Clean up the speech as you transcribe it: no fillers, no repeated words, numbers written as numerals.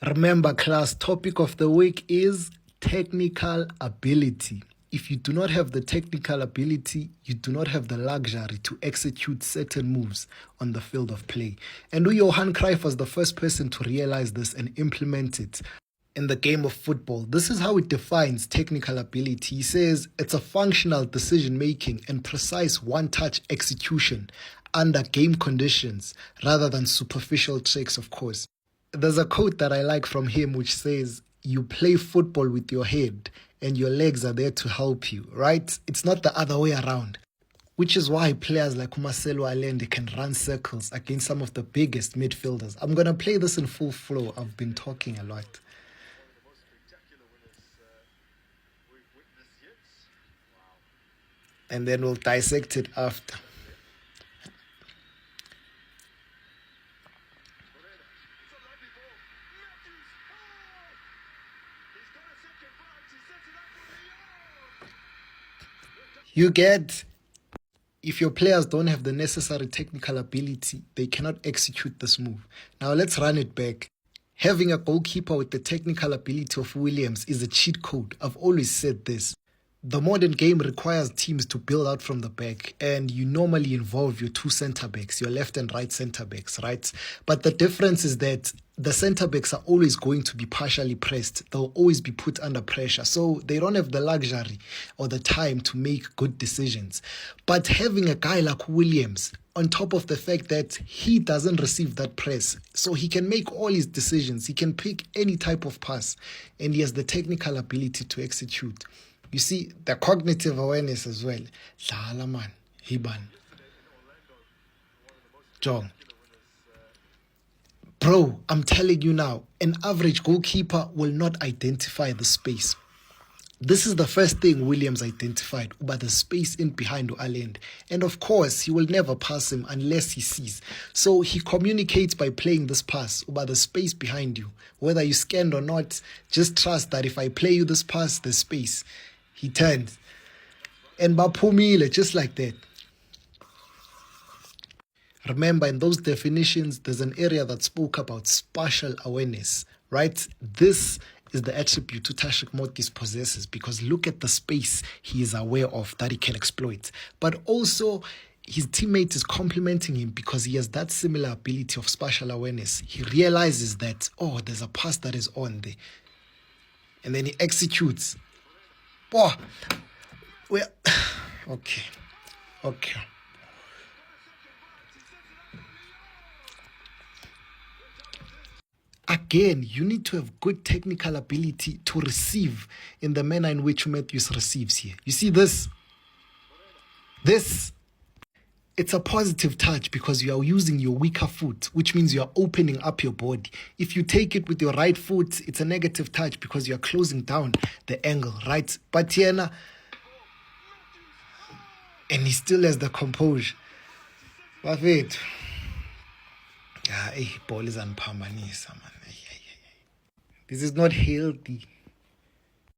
Remember, class, topic of the week is technical ability. If you do not have the technical ability, you do not have the luxury to execute certain moves on the field of play. And Johan Cruyff was the first person to realize this and implement it in the game of football. This is how it defines technical ability. He says it's a functional decision-making and precise one-touch execution under game conditions rather than superficial tricks, of course. There's a quote that I like from him which says, "You play football with your head and your legs are there to help you," right? It's not the other way around. Which is why players like Marcelo Allende can run circles against some of the biggest midfielders. I'm going to play this in full flow. I've been talking a lot. And then we'll dissect it after. You get, if your players don't have the necessary technical ability, they cannot execute this move. Now let's run it back. Having a goalkeeper with the technical ability of Williams is a cheat code. I've always said this. The modern game requires teams to build out from the back, and you normally involve your two center backs, your left and right center backs, right? But the difference is that the center backs are always going to be partially pressed. They'll always be put under pressure. So they don't have the luxury or the time to make good decisions. But having a guy like Williams, on top of the fact that he doesn't receive that press, so he can make all his decisions, he can pick any type of pass, and he has the technical ability to execute. You see, the cognitive awareness as well. Dlala man, Hiban. Jong. Bro, I'm telling you now, an average goalkeeper will not identify the space. This is the first thing Williams identified, about the space in behind Allende. And of course, he will never pass him unless he sees. So he communicates by playing this pass about the space behind you. Whether you scanned or not, just trust that if I play you this pass, there's space. He turns. And Bapumile, just like that. Remember, in those definitions, there's an area that spoke about spatial awareness, right? This is the attribute Tashik Motis possesses, because look at the space he is aware of that he can exploit. But also, his teammate is complimenting him because he has that similar ability of spatial awareness. He realizes that, oh, there's a pass that is on there. And then he executes. Oh, well, okay. Again, you need to have good technical ability to receive in the manner in which Matthews receives here. You see this? It's a positive touch because you are using your weaker foot, which means you are opening up your body. If you take it with your right foot, it's a negative touch because you are closing down the angle, right? But Tiena, and he still has the composure. Bafethu. Ball is unpambanisa, man. This is not healthy.